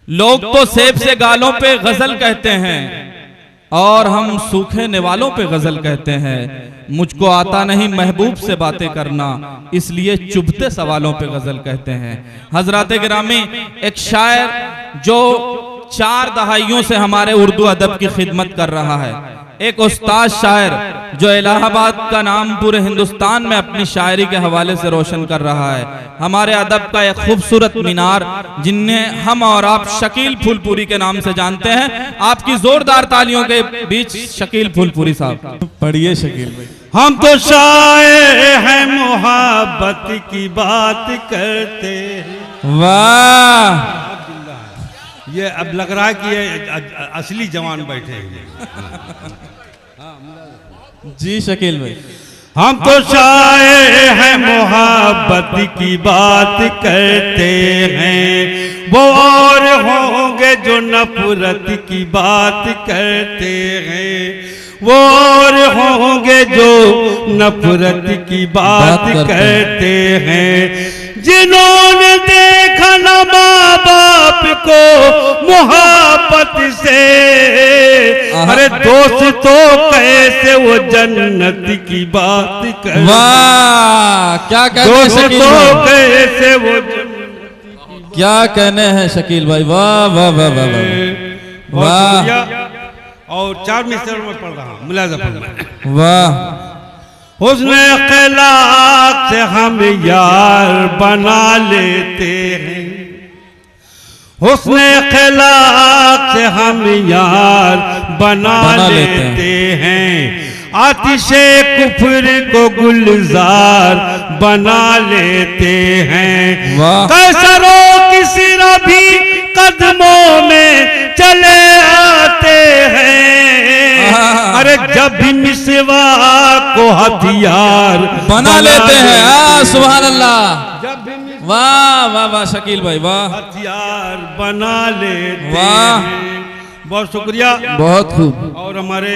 लोग तो सेब से गालों पे गजल कहते हैं और हम सूखे निवालों पे गजल कहते हैं। मुझको आता नहीं महबूब से बातें करना, इसलिए चुभते सवालों पे गजल कहते हैं। हजरात गिरामी, एक शायर जो 4 दहाइयों से हमारे उर्दू अदब की खिदमत कर रहा है, एक उस्ताद शायर जो इलाहाबाद का नाम पूरे हिंदुस्तान में अपनी शायरी के हवाले से रोशन कर रहा है। हमारे अदब का एक खूबसूरत मीनार जिन्हें हम और आप शकील फूलपुरी के नाम से जानते हैं। आपकी जोरदार तालियों के बीच शकील फूलपुरी साहब पढ़िए। शकील भाई, हम तो शायर हैं, मोहब्बत की बात करते हैं। वाह, ये अब लग रहा है कि ये असली जवान बैठे हैं। जी शकील भाई, हम तो शायर हैं, मोहब्बत की बात करते हैं। वो और होंगे जो नफरत की बात करते हैं। वो और होंगे जो नफरत की बात करते हैं। जिन्होंने देखा ना माँ बाप को मोहब्बत से, अरे दोस्तों कैसे वो जन्नत की बात कर। वाह, क्या कहने हैं शकील दोस्तों भाई, कैसे वो क्या कहने हैं शकील भाई। वाह वाह वाह वाह वाह। और 4 मिसर में पढ़ रहा हूँ, मुलाजा फरमाएं। वाह, हुस्न अखलाक से हम यार बना लेते हैं। हुस्न अखलाक से हम यार बना लेते हैं। आतिशे कुफर को गुलजार बना लेते हैं। कैसरों की सिरा भी कदमों में चले आते हैं। अरे जब भी मिसवा को हथियार बना लेते हैं। सुभान अल्लाह, जब भी वाह वाह वाह शकील भाई, वाह, हथियार बना लेते वाह, हैं। बहुत शुक्रिया, बहुत खूब। और हमारे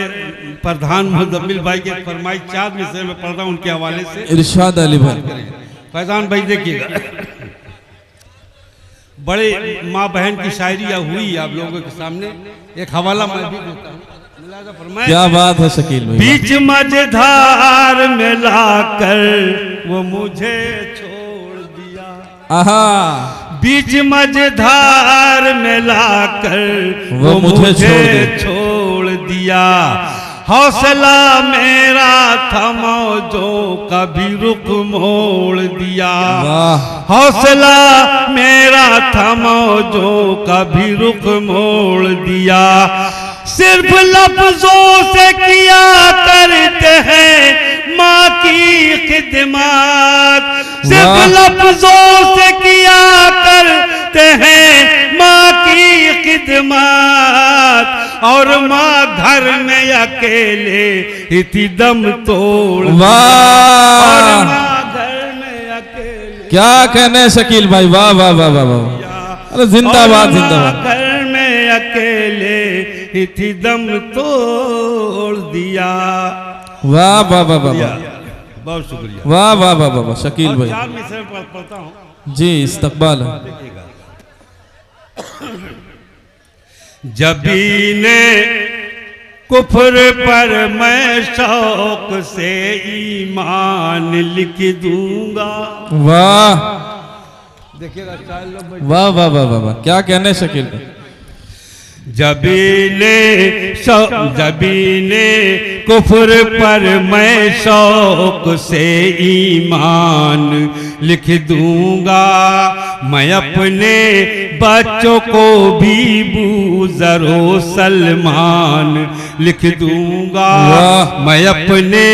प्रधान मुजम्मिल भाई के फरमाइश 4 मिसरे में पढ़ रहा हूँ, उनके हवाले से इरशाद अली भाई। फैजान भाई देखिएगा, बड़े माँ बहन की शायरी हुई आप लोगों के सामने, एक हवाला मैं भी देता हूँ। क्या बात है शकील भाई। बीच मझधार में लाकर वो मुझे छोड़ दिया। आहा, बीच मझधार में लाकर वो मुझे छोड़ दिया। हौसला मेरा थमा जो कभी रुख मोड़ दिया। हौसला मेरा थमा जो कभी रुख मोड़ दिया। सिर्फ लफ्जों से किया करते हैं माँ की खिदमत। सिर्फ लफ्जों से किया करते हैं माँ की खिदमत। और माँ घर में अकेले इतनी दम तोड़। वाह, माँ घर में अकेले, क्या कहने शकील भाई। वाह वाह वाह वाह वाह, अरे जिंदाबाद जिंदाबाद। घर में अकेले इतनी दम तोड़ दिया। वाह वाह वाह वाह, बहुत शुक्रिया। वाह वाह वाह वाह शकील भाई। 4 मिसर पढ़ता हूँ जी, इस्तकबाल है। जबीने कुफर पर मैं शौक से ईमान लिख दूंगा। वाह, देखिएगा वाह वाह वाह वाह, क्या कहने शकील भाई। जबीने कुफर पर मैं शौक से ईमान लिख दूंगा। मैं अपने बच्चों को भी बूज़रो सलमान लिख दूंगा। मैं अपने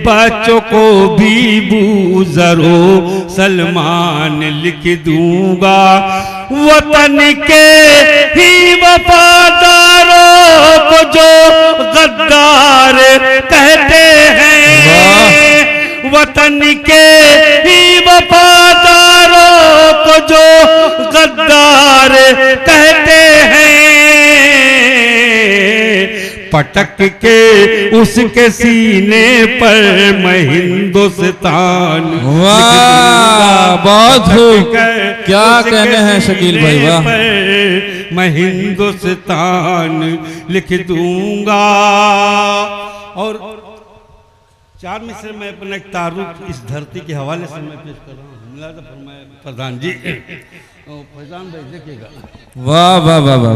बच्चों को भी बूज़रो सलमान लिख दूंगा। वतन के ही वफादारों को जो गद्दार कहते हैं। वतन के ही वफादारों को जो गद्दार कहते हैं। पटक के उसके सीने पर मैं हिंदुस्तान। वाह, बहुत खूब, क्या कहने हैं शकील भाई। वाह, मैं हिंदुस्तान लिख दूंगा। और चार मिसरे में अपना एक तारुफ इस धरती के हवाले से मैं पेश कर रहा हूँ। मुलाज़ा फरमाए प्रधान जी, फैजान भाई देखिएगा। वाह वाह वाह वाह।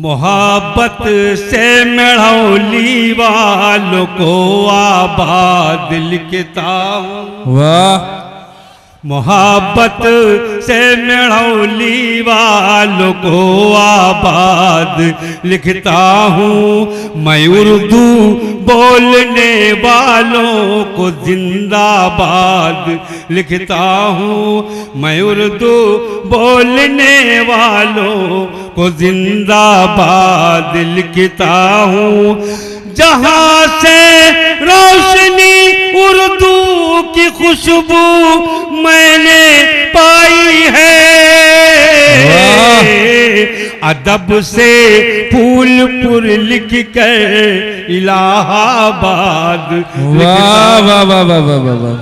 मोहब्बत से मढ़ौली वालों को आबाद लिखता हूँ। वाह। मोहब्बत से मढ़ौली वालों को आबाद लिखता हूँ। मैं उर्दू बोलने वालों को जिंदाबाद लिखता हूँ। मैं उर्दू बोलने वालों को जिंदाबाद लिखता हूँ। जहाँ से रोशनी उर्दू की खुशबू मैंने पाई है, अदब से फूलपुर लिख कर इलाहाबाद। वाह वाह वाह वाह वाह वाह।